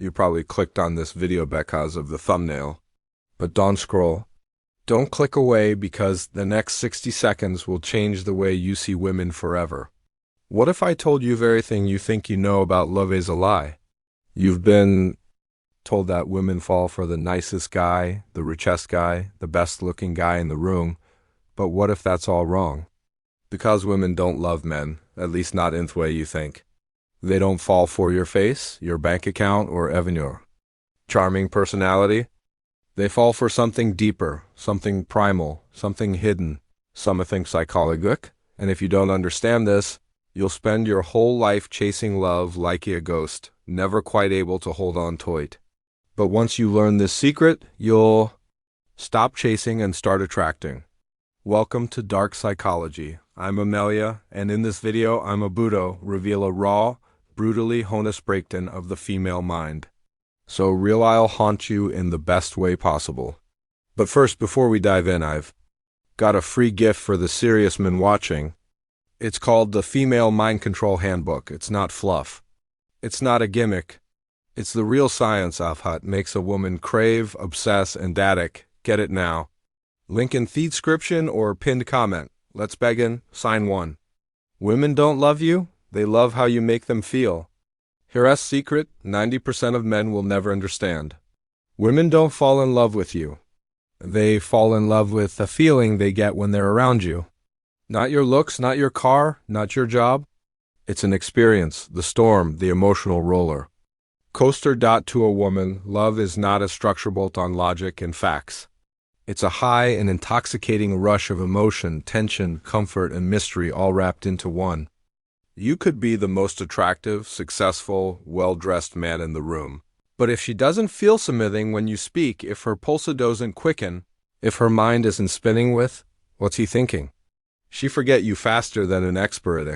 You probably clicked on this video because of the thumbnail. But don't scroll. Don't click away because the next 60 seconds will change the way you see women forever. What if I told you everything you think you know about love is a lie? You've been told that women fall for the nicest guy, the richest guy, the best-looking guy in the room. But what if that's all wrong? Because women don't love men, at least not in the way you think. They don't fall for your face, your bank account, or even your charming personality. They fall for something deeper, something primal, something hidden, something psychologic. And if you don't understand this, you'll spend your whole life chasing love like a ghost, never quite able to hold on to it. But once you learn this secret, you'll stop chasing and start attracting. Welcome to Dark Psychology. I'm Amelia, and in this video, I'm about to reveal a raw, brutally honest breakdown of the female mind. So real I'll haunt you in the best way possible. But first, before we dive in, I've got a free gift for the serious men watching. It's called the Female Mind Control Handbook. It's not fluff. It's not a gimmick. It's the real science of what makes a woman crave, obsess, and addict. Get it now. Link in the description or pinned comment. Let's begin. Sign 1. Women don't love you. They love how you make them feel. Here's secret 90% of men will never understand. Women don't fall in love with you. They fall in love with the feeling they get when they're around you. Not your looks, not your car, not your job. It's an experience, the storm, the emotional roller coaster. To a woman, love is not a structure built on logic and facts. It's a high and intoxicating rush of emotion, tension, comfort, and mystery all wrapped into one. You could be the most attractive, successful, well-dressed man in the room. But if she doesn't feel something when you speak, if her pulse doesn't quicken, if her mind isn't spinning with, what's he thinking? She forget you faster than an expert.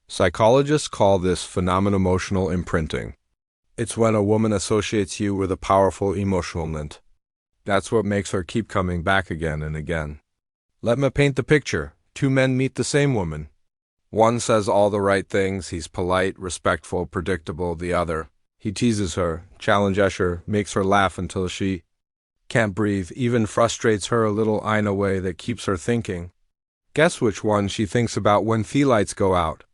Psychologists call this phenomenon-emotional imprinting. It's when a woman associates you with a powerful emotional link. That's what makes her keep coming back again and again. Let me paint the picture. 2 men meet the same woman. One says all the right things, he's polite, respectful, predictable. The other, he teases her, challenges her, makes her laugh until she can't breathe, even frustrates her a little in a way that keeps her thinking. Guess which one she thinks about when the lights go out?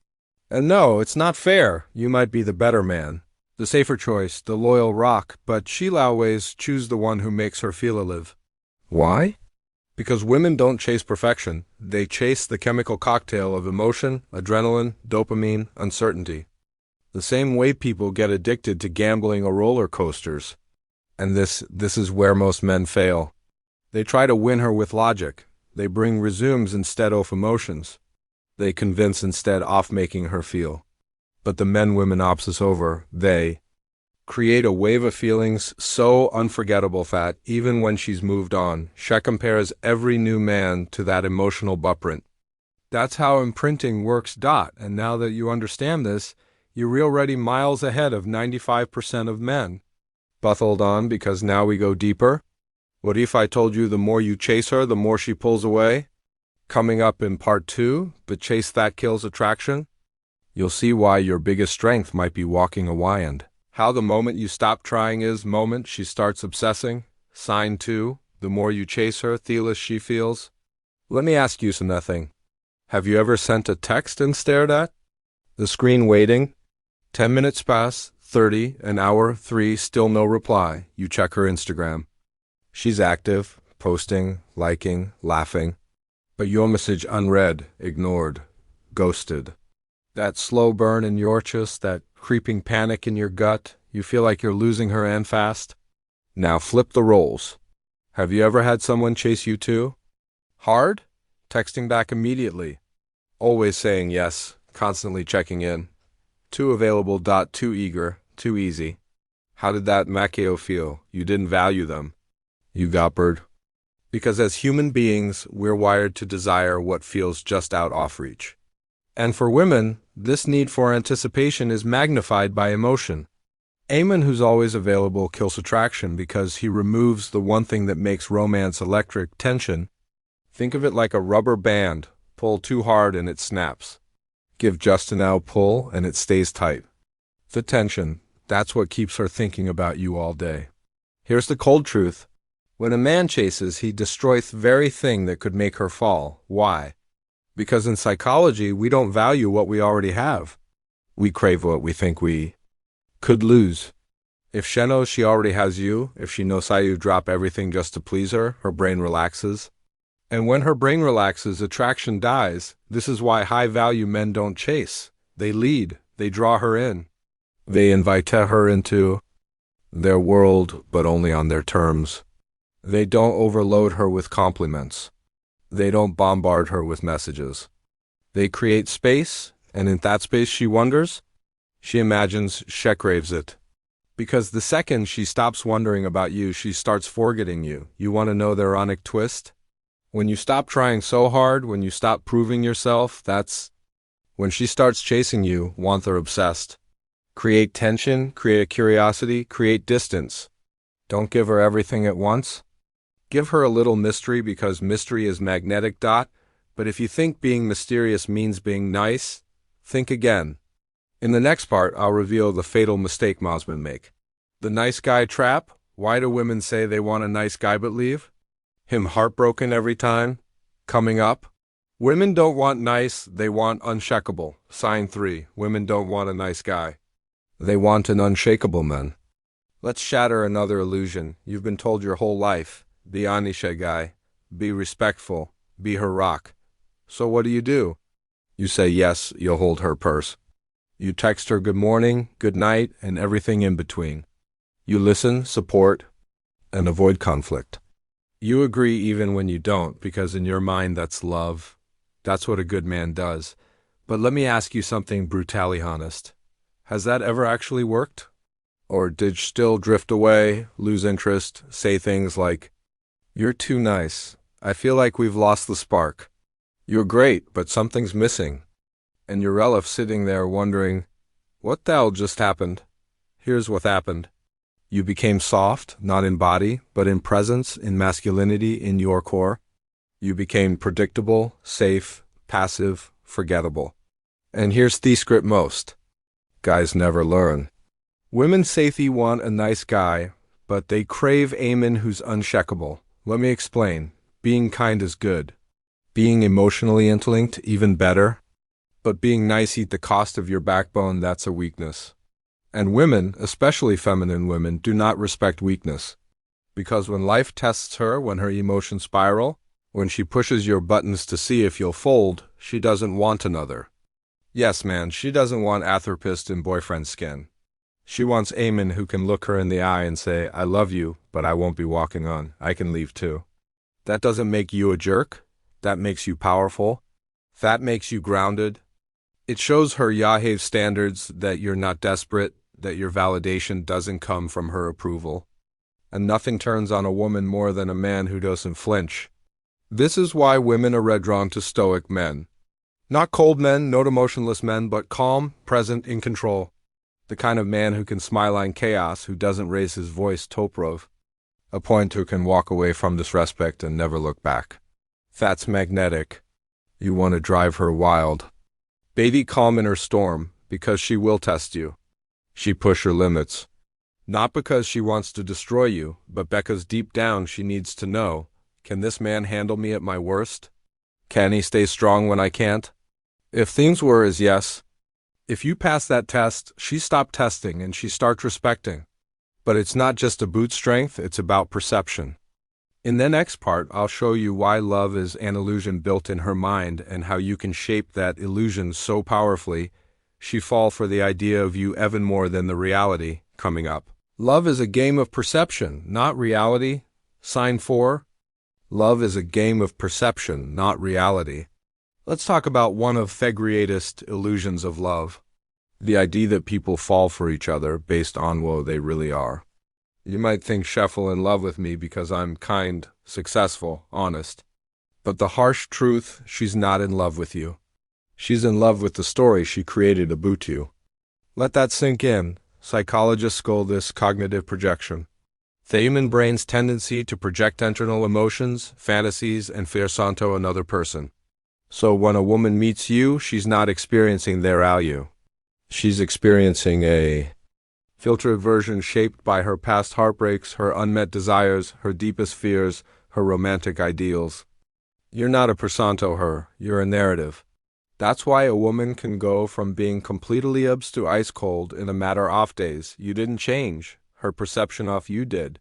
And no, it's not fair. You might be the better man, the safer choice, the loyal rock, but she'll always choose the one who makes her feel alive. Why? Because women don't chase perfection. They chase the chemical cocktail of emotion, adrenaline, dopamine, uncertainty. The same way people get addicted to gambling or roller coasters. And this is where most men fail. They try to win her with logic. They bring resumes instead of emotions. They convince instead of making her feel. But the men women opts over, they create a wave of feelings so unforgettable that, even when she's moved on, she compares every new man to that emotional blueprint. That's how imprinting works. And now that you understand this, you're already miles ahead of 95% of men. But hold on, because now we go deeper. What if I told you the more you chase her, the more she pulls away? Coming up in part 2, but chase that kills attraction. You'll see why your biggest strength might be walking away and how the moment you stop trying is moment she starts obsessing. Sign 2, the more you chase her, the less she feels. Let me ask you something. Have you ever sent a text and stared at the screen waiting? 10 minutes pass, 30, an hour, 3, still no reply. You check her Instagram. She's active, posting, liking, laughing. But your message unread, ignored, ghosted. That slow burn in your chest, that creeping panic in your gut, you feel like you're losing her and fast. Now flip the roles. Have you ever had someone chase you too? Hard? Texting back immediately. Always saying yes, constantly checking in. Too available. Too eager, too easy. How did that make you feel? You didn't value them. You got bored. Because as human beings, we're wired to desire what feels just out of reach. And for women, this need for anticipation is magnified by emotion. A man who's always available kills attraction because he removes the one thing that makes romance electric: tension. Think of it like a rubber band. Pull too hard and it snaps. Give just enough pull and it stays tight. The tension, That's what keeps her thinking about you all day. Here's the cold truth. When a man chases, he destroys the very thing that could make her fall. Why? Because in psychology, we don't value what we already have. We crave what we think we could lose. If she knows she already has you, if she knows how you drop everything just to please her, her brain relaxes. And when her brain relaxes, attraction dies. This is why high-value men don't chase. They lead. They draw her in. They invite her into their world, but only on their terms. They don't overload her with compliments. They don't bombard her with messages. They create space, and in that space she wonders. She imagines, she craves it. Because the second she stops wondering about you, she starts forgetting you. You want to know the ironic twist? When you stop trying so hard, when you stop proving yourself, that's when she starts chasing you, want her obsessed. Create tension, create a curiosity, create distance. Don't give her everything at once. Give her a little mystery because mystery is magnetic. But if you think being mysterious means being nice, think again. In the next part, I'll reveal the fatal mistake most men make. The nice guy trap. Why do women say they want a nice guy but leave? Him heartbroken every time? Coming up? Women don't want nice, they want unshakable. Sign 3. Women don't want a nice guy. They want an unshakable man. Let's shatter another illusion. You've been told your whole life. Be Anisha guy. Be respectful. Be her rock. So what do? You say yes, you'll hold her purse. You text her good morning, good night, and everything in between. You listen, support, and avoid conflict. You agree even when you don't, because in your mind that's love. That's what a good man does. But let me ask you something brutally honest. Has that ever actually worked? Or did you still drift away, lose interest, say things like, "You're too nice. I feel like we've lost the spark. You're great, but something's missing." And you're left sitting there wondering, what the hell just happened? Here's what happened. You became soft, not in body, but in presence, in masculinity, in your core. You became predictable, safe, passive, forgettable. And here's the script most guys never learn. Women say they want a nice guy, but they crave a man who's unshakable. Let me explain. Being kind is good. Being emotionally interlinked, even better. But being nice at the cost of your backbone, that's a weakness. And women, especially feminine women, do not respect weakness. Because when life tests her, when her emotions spiral, when she pushes your buttons to see if you'll fold, she doesn't want another. Yes, man, she doesn't want atherapist in boyfriend skin. She wants a man who can look her in the eye and say, "I love you, but I won't be walking on. I can leave too." That doesn't make you a jerk. That makes you powerful. That makes you grounded. It shows her Yahweh standards that you're not desperate, that your validation doesn't come from her approval. And nothing turns on a woman more than a man who doesn't flinch. This is why women are drawn to stoic men. Not cold men, not emotionless men, but calm, present, in control. The kind of man who can smile in chaos, who doesn't raise his voice, Toprov. A point who can walk away from disrespect and never look back. That's magnetic. You want to drive her wild. Baby calm in her storm, because she will test you. She push her limits. Not because she wants to destroy you, but because deep down she needs to know, can this man handle me at my worst? Can he stay strong when I can't? If things were as yes, if you pass that test, she stopped testing and she starts respecting. But it's not just a boot strength, it's about perception. In the next part, I'll show you why love is an illusion built in her mind and how you can shape that illusion so powerfully she fall for the idea of you even more than the reality coming up. Love is a game of perception, not reality. Sign 4. Love is a game of perception, not reality. Let's talk about one of the greatest illusions of love. The idea that people fall for each other based on what they really are. You might think Sheffel in love with me because I'm kind, successful, honest. But the harsh truth, she's not in love with you. She's in love with the story she created about you. Let that sink in. Psychologists call this cognitive projection. The human brain's tendency to project internal emotions, fantasies, and fears onto another person. So when a woman meets you, she's not experiencing their value. She's experiencing a filtered version shaped by her past heartbreaks, her unmet desires, her deepest fears, her romantic ideals. You're not a persona her, you're a narrative. That's why a woman can go from being completely obs to ice cold in a matter of days. You didn't change. Her perception of you did.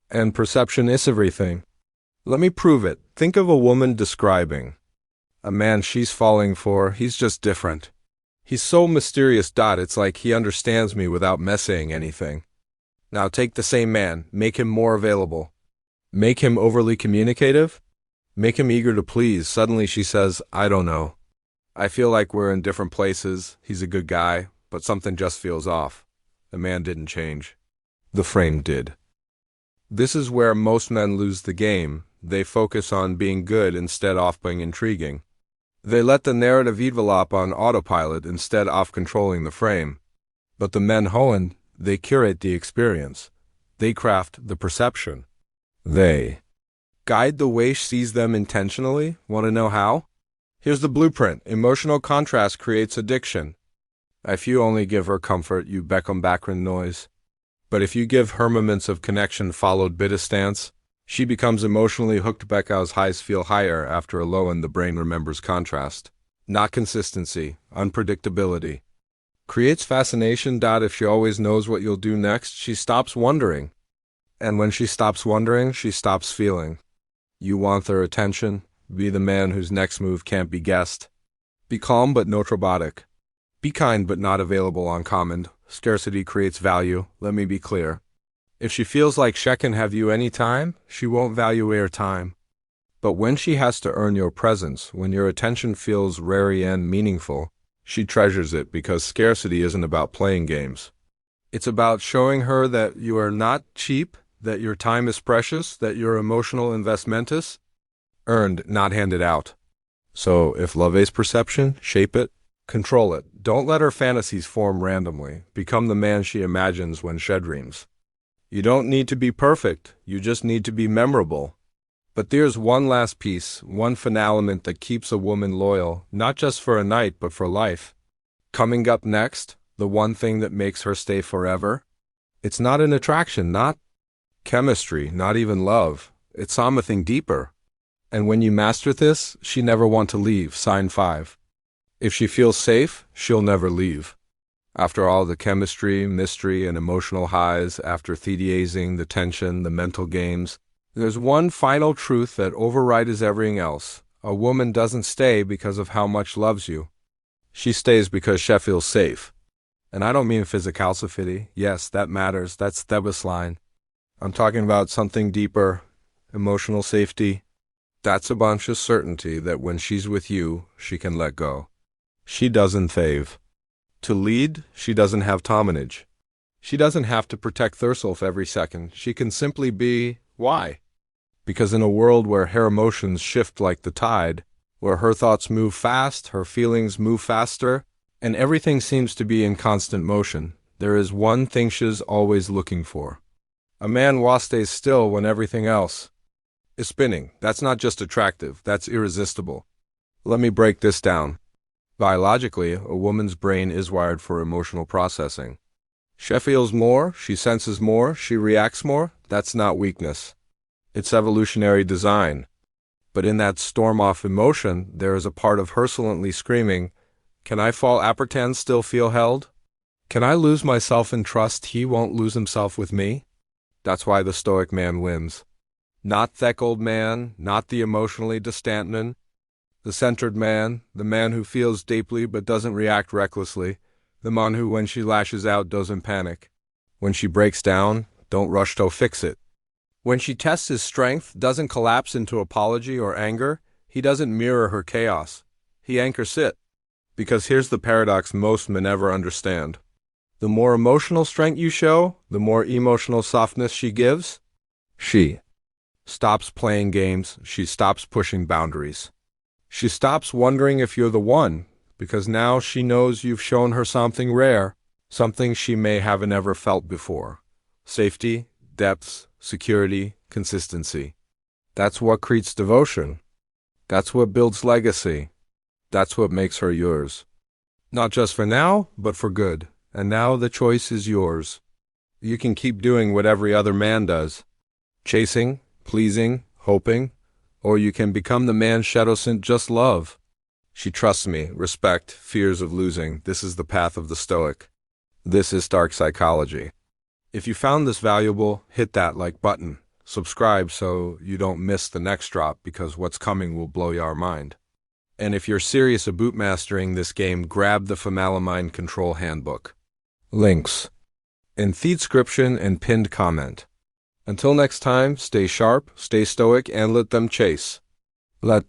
And perception is everything. Let me prove it. Think of a woman describing a man she's falling for. He's just different. He's so mysterious. It's like he understands me without messing anything. Now take the same man. Make him more available. Make him overly communicative. Make him eager to please. Suddenly she says, I don't know. I feel like we're in different places. He's a good guy, but something just feels off. The man didn't change. The frame did. This is where most men lose the game. They focus on being good instead of being intriguing. They let the narrative develop on autopilot instead of controlling the frame. But the men Holland, they curate the experience. They craft the perception. They guide the way she sees them intentionally. Want to know how? Here's the blueprint. Emotional contrast creates addiction. If you only give her comfort, you become background noise. But if you give her moments of connection followed bit of stance, she becomes emotionally hooked. Becca's highs feel higher after a low and the brain remembers contrast. Not consistency, unpredictability. Creates fascination. If she always knows what you'll do next, she stops wondering. And when she stops wondering, she stops feeling. You want their attention? Be the man whose next move can't be guessed. Be calm but not robotic. Be kind but not available on command. Scarcity creates value. Let me be clear. If she feels like she can have you any time, she won't value your time. But when she has to earn your presence, when your attention feels rare and meaningful, she treasures it because scarcity isn't about playing games. It's about showing her that you are not cheap, that your time is precious, that your emotional investment is earned, not handed out. So if love is perception, shape it, control it. Don't let her fantasies form randomly. Become the man she imagines when she dreams. You don't need to be perfect, you just need to be memorable. But there's one last piece, one finalement that keeps a woman loyal, not just for a night, but for life. Coming up next, the one thing that makes her stay forever. It's not an attraction, not chemistry, not even love. It's something deeper. And when you master this, she never want to leave. Sign 5. If she feels safe, she'll never leave. After all the chemistry, mystery, and emotional highs, after theatizing the tension, the mental games, there's one final truth that overrides everything else. A woman doesn't stay because of how much loves you. She stays because she feels safe. And I don't mean physicality. Yes, that matters. That's the baseline. I'm talking about something deeper, emotional safety. That's a bunch of certainty that when she's with you, she can let go. She doesn't fave. To lead, she doesn't have dominage. She doesn't have to protect herself every second. She can simply be. Why? Because in a world where her emotions shift like the tide, where her thoughts move fast, her feelings move faster, and everything seems to be in constant motion, there is one thing she's always looking for. A man who stays still when everything else is spinning. That's not just attractive, that's irresistible. Let me break this down. Biologically, a woman's brain is wired for emotional processing. She feels more, she senses more, she reacts more. That's not weakness. It's evolutionary design. But in that storm of emotion, there is a part of her silently screaming, can I fall appertend still feel held? Can I lose myself in trust he won't lose himself with me? That's why the Stoic man wins. Not that old man, not the emotionally distant man. The centered man, the man who feels deeply but doesn't react recklessly, the man who, when she lashes out, doesn't panic. When she breaks down, don't rush to fix it. When she tests his strength, doesn't collapse into apology or anger, he doesn't mirror her chaos. He anchors it. Because here's the paradox most men never understand. The more emotional strength you show, the more emotional softness she gives. She stops playing games, she stops pushing boundaries. She stops wondering if you're the one, because now she knows you've shown her something rare, something she may have never felt before. Safety, depth, security, consistency. That's what creates devotion. That's what builds legacy. That's what makes her yours. Not just for now, but for good. And now the choice is yours. You can keep doing what every other man does. Chasing, pleasing, hoping, or you can become the man Shadowsint just love. She trusts me, respect, fears of losing. This is the path of the Stoic. This is Stark psychology. If you found this valuable, hit that like button. Subscribe so you don't miss the next drop because what's coming will blow your mind. And if you're serious about mastering this game, grab the Family Control Handbook. Links in the description and pinned comment. Until next time, stay sharp, stay stoic, and let them chase. Let